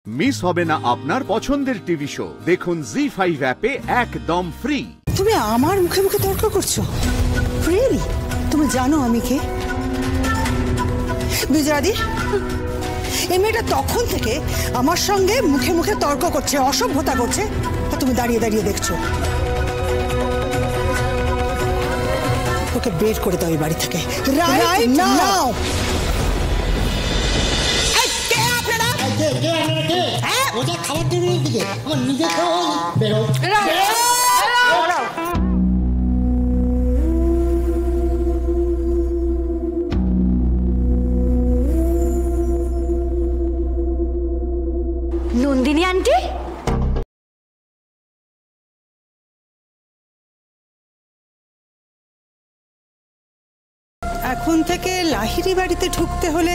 Miss হবে না আপনার পছন্দের টিভি শো। দেখুন জি5 অ্যাপে একদম ফ্রি। তুমি আমার মুখে মুখে তর্ক করছো? রিয়েলি? তুমি জানো আমি কে? বিজয়াদি, এই মেয়েটা তখন থেকে আমার সঙ্গে মুখে মুখে তর্ক করছে, অসভ্যতা করছে, আর তুমি দাঁড়িয়ে দাঁড়িয়ে দেখছো। ওকে বের করে দাও এই বাড়ি থেকে রাইট নাও। খাবার টেবিলের দিকে আমার নিজে বেরো। নন্দিনী আন্টি, এখন থেকে লাহিড়ী বাড়িতে ঢুকতে হলে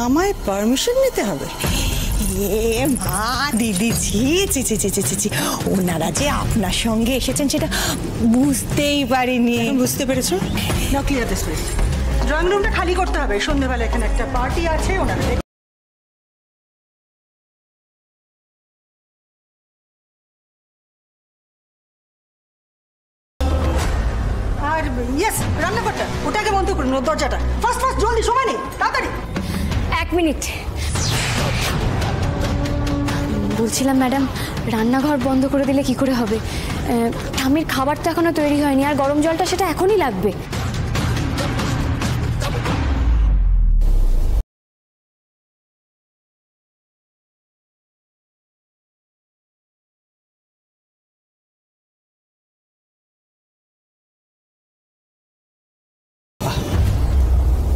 আমায় পারমিশন নিতে হবে? এ মা, দিদি, ছি ছি ছি ছি ছি ছি, ওনারা যে আপনার সঙ্গে এসেছেন সেটা বুঝতেই পারিনি। বুঝতে পেরেছো? নাও ক্লিয়ার দিস প্লিজ। ড্রয়িং রুমটা খালি করতে হবে, সন্ধ্যেবেলা এখানে একটা পার্টি আছে ওনারা। আর ইয়েস, রান্নাঘরটা ওটাকে বন্ধ করুন, দরজাটা ফাস্ট ফাস্ট, জলদি, সময় নেই, তাড়াতাড়ি। 1 মিনিট। বলছিলাম ম্যাডাম, রান্নাঘর বন্ধ করে দিলে কি করে হবে? ঠাম্মির খাবার তো এখনো তৈরি হয়নি, আর গরম জলটা সেটা এখনই লাগবে।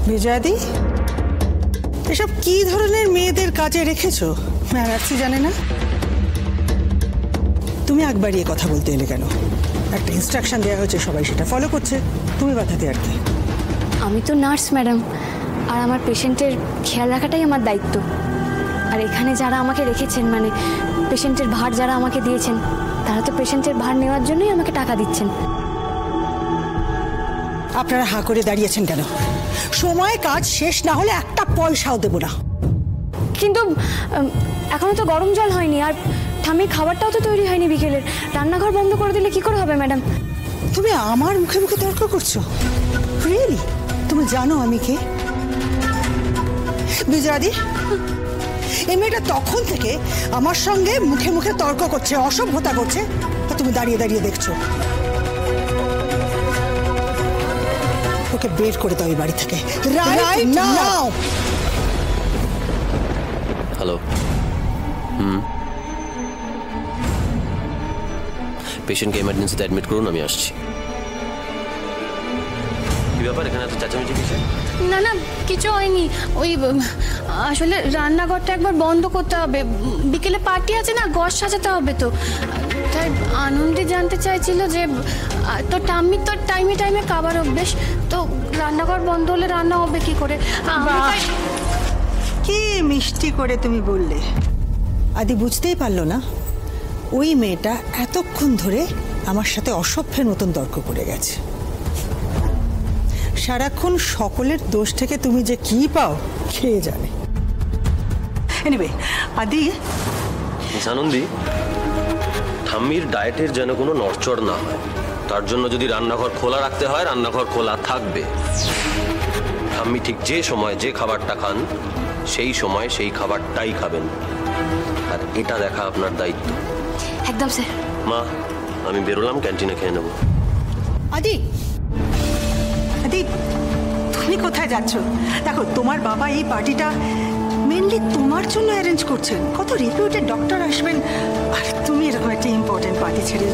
বিজয়াদি, এসব কি ধরনের মেয়েদের কাজে রেখেছো? ম্যানার্সি জানে না? তুমি আগ বাড়িয়ে কথা বলতে এলে কেন? একটা ইনস্ট্রাকশন দেওয়া হয়েছে, সবাই সেটা ফলো করছে, তুমি বাধা দেওয়ার কি? আমি তো নার্স ম্যাডাম, আর আমার পেশেন্টের খেয়াল রাখাটাই আমার দায়িত্ব। আর এখানে যারা আমাকে রেখেছেন, মানে পেশেন্টের ভার যারা আমাকে দিয়েছেন, তারা তো পেশেন্টের ভার নেওয়ার জন্যই আমাকে টাকা দিচ্ছেন। আপনারা হাঁ করে দাঁড়িয়েছেন কেন? সময় কাজ শেষ না হলে একটা পয়সাও দেব না। কিন্তু এখনো তো গরম জল হয়নি, আর ঠাম্মির খাবারটাও তো তৈরি হয়নি বিকেলের। রান্নাঘর বন্ধ করে দিলে কি করে হবে ম্যাডাম? তুমি আমার মুখে মুখে তর্ক করছো? রিয়েলি? তুমি জানো আমি কে? বিজয়াদি, এই মেয়েটা তখন থেকে আমার সঙ্গে মুখে মুখে তর্ক করছে, অসভ্যতা করছে, আর তুমি দাঁড়িয়ে দাঁড়িয়ে দেখছো। ওকে বের করে দাও এই বাড়ি থেকে রাইট নাও। হ্যালো। পেশেন্টকে এমার্জেন্সিতে অ্যাডমিট করুন, আমি আসছি। কি ব্যাপার, এখানে এত চেঁচামেচি কিসের? না না, কিছু হয়নি। ওই আসলে রান্নাঘরটা একবার বন্ধ করতে হবে, বিকেলে পার্টি আছে না, গস সাজাতে হবে, তো তাই আনন্দে জানতে চাইছিল যে তো ঠাম্মির তো টাইমে টাইমে খাবার অভ্যেস, তো রান্নাঘর বন্ধ হলে রান্না হবে কি করে? কি মিষ্টি করে তুমি বললে। আদি বুঝতেই পারলো না ওই মেয়েটা এতক্ষণ ধরে আমার সাথে অসভ্যের মতন তর্ক করে গেছে। সারাক্ষণ সকলের দোষ থেকে তুমি যে কি পাও খেয়ে জানে। এনিওয়ে আদি, আনন্দি, ঠাম্মির ডায়েটের যেন কোনো নড়চড় না হয়, তার জন্য যদি রান্নাঘর খোলা রাখতে হয়, রান্নাঘর খোলা থাকবে। ঠাম্মি ঠিক যে সময় যে খাবারটা খান, সেই সময় সেই খাবারটাই খাবেন, আর এটা দেখা আপনার দায়িত্ব। একদম স্যার। মা, আমি বেরোলাম, ক্যান্টিনে খেয়ে নেব। আদি, আদি, তুমি কোথায় যাচ্ছ? দেখো, তোমার বাবা এই পার্টিটা মেনলি তোমার জন্য অ্যারেঞ্জ করছেন। কত রিপিউটেড ডক্টর আসবেন, আর তুমি এরকম একটা ইম্পর্টেন্ট পার্টি ছেড়ে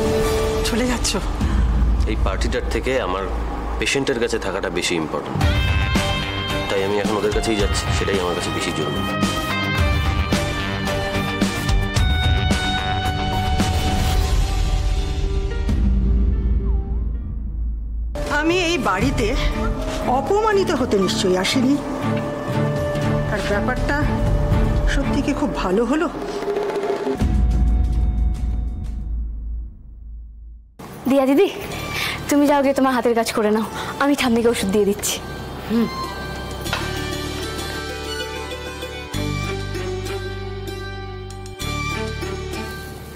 চলে যাচ্ছ। এই পার্টিটার থেকে আমার পেশেন্টের কাছে থাকাটা বেশি ইম্পর্টেন্ট, তাই আমি এখন ওদের কাছেই যাচ্ছি, সেটাই আমার কাছে বেশি জরুরি। আমি এই বাড়িতে অপমানিত হতে নিশ্চয়ই আসিনি, আর ব্যাপারটা সত্যি কি খুব ভালো হলো? দিয়া দিদি, তুমি যাও গিয়ে তোমার হাতের কাজ করে নাও, আমি ঠাম্মিকে ওষুধ দিয়ে দিচ্ছি।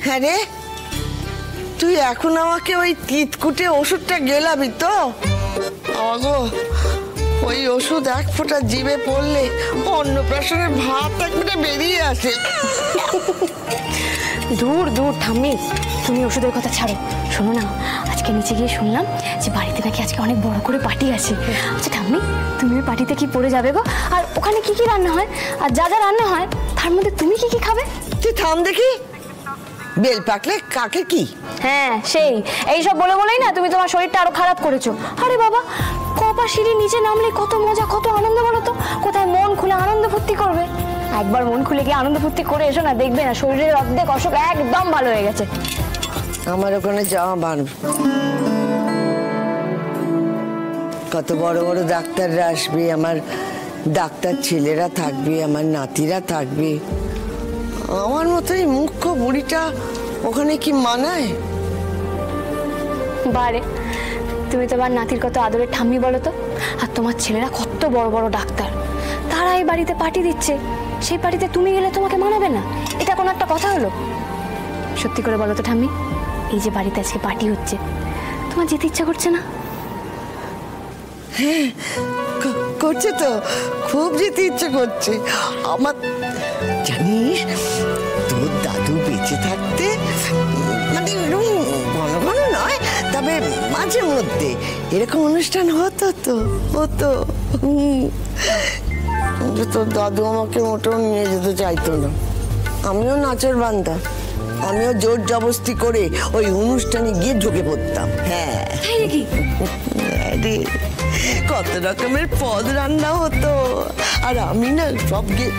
হ্যাঁ রে, তুই এখন আমাকে ওই তিতকুটে ওষুধটা গেলাবি তো? আগো, ওই ওষুধ এক ফোঁটা জিভে পড়লে অন্নপ্রাশনের ভাত একবারে বেরিয়ে আসে। দূর দূর ঠাম্মি, তুমি ওষুধের কথা ছাড়ো। শোনো না, আজকে নিচে গিয়ে শুনলাম যে বাড়িতে নাকি আজকে অনেক বড় করে পার্টি আছে। আচ্ছা ঠাম্মি, তুমি ওই পার্টিতে কি পড়ে যাবে গো? আর ওখানে কি কি রান্না হয়, আর যা যা রান্না হয় তার মধ্যে তুমি কি কি খাবে? তুই থাম দেখি, বেল পাকলে কাকে কি? হ্যাঁ সেই এইসব বলে বলেই না তুমি তোমার শরীরটা আরো খারাপ করেছো। আরে বাবা, কপা সিঁড়ি নিচে নামলে কত মজা, কত আনন্দ বলো তো। কোথায় মন খুলে আনন্দ ফুর্তি করবে। একবার মন খুলে গিয়ে আনন্দ ফুর্তি করে এসো না, দেখবে না শরীরের অর্ধেক অসুখ একদম ভালো হয়ে গেছে। আমার ওখানে যাওয়া বাড়বে। কত বড় বড় ডাক্তাররা আসবে, আমার ডাক্তার ছেলেরা থাকবে, আমার নাতিরা থাকবে। আমার মতো এই মুখ্য বুড়িটা ওখানে কি মানায়? বারে, তুমি তোমার নাতির কত আদরের ঠাম্মি বলো তো। আর তোমার ছেলেরা কত বড় বড় ডাক্তার, তারা এই বাড়িতে পার্টি দিচ্ছে। সেই পার্টিতে তুমি গেলে তোমাকে মানাবে না? এটা কোনো একটা কথা হলো? সত্যি করে বলো তো ঠাম্মি, এই যে বাড়িতে আজকে পার্টি হচ্ছে, তোমার যেতে ইচ্ছা করছে না? হ্যাঁ করছে তো, খুব যেতে ইচ্ছে করছে আমার। জানিস, তোর দাদু বেঁচে থাকতে মানে ঘন ঘন নয়, তবে মাঝে মধ্যে এরকম অনুষ্ঠান হতো তো, হতো। কিন্তু তোর দাদু আমাকে মোটেও নিয়ে যেতে চাইতো না। আমিও নাচের বান্দা, আমিও জোর জবরদস্তি করে ওই অনুষ্ঠানে গিয়ে ঢুকে পড়তাম। হ্যাঁ রে, কত রকমের পদ রান্না হতো, আর আমি না সব গিয়ে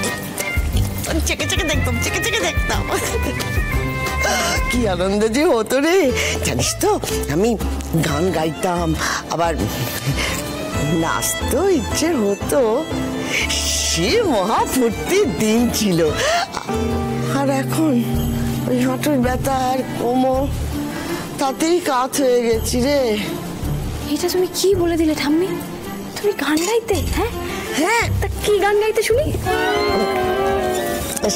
চেকে চেকে দেখতাম, চেকে চেকে দেখতাম। কি আনন্দ যে হতো রে। জানিস তো, আমি গান গাইতাম, আবার নাচতেও ইচ্ছে হতো। সে মহা ফুর্তির দিন ছিল। আর এখন ওই হাঁটুর ব্যথা আর কোমর, তাতেই কাত হয়ে গেছি রে। এটা তুমি কি বলে দিলে ঠাম্মি? তুমি গান গাইতে? হ্যাঁ হ্যাঁ, তা কি গান গাইতে শুনি?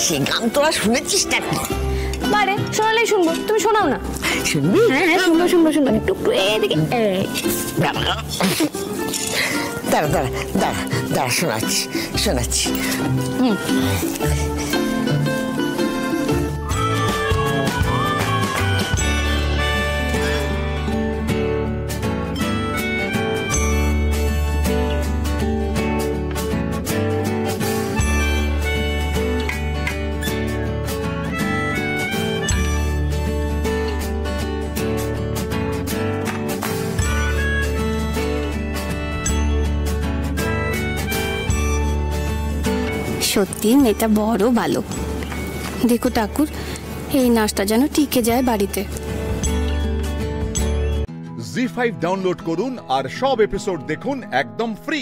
সে গান তোরা শুনেছিস নাকি? বারে, শোনালেই শুনবো, তুমি শোনাও না। শুনবি? হ্যাঁ হ্যাঁ, শুনবো শুনবো শুনবো। একটু একটু এদিকে। দাঁড়া দাঁড়া দাঁড়া দাঁড়া দাঁড়া, শোনাচ্ছি শোনাচ্ছি। সত্যি মেয়েটা বড় ভালো। দেখো ঠাকুর, এই নাচটা যেন টিকে যায় বাড়িতে। জি5 ডাউনলোড করুন আর সব এপিসোড দেখুন একদম ফ্রি।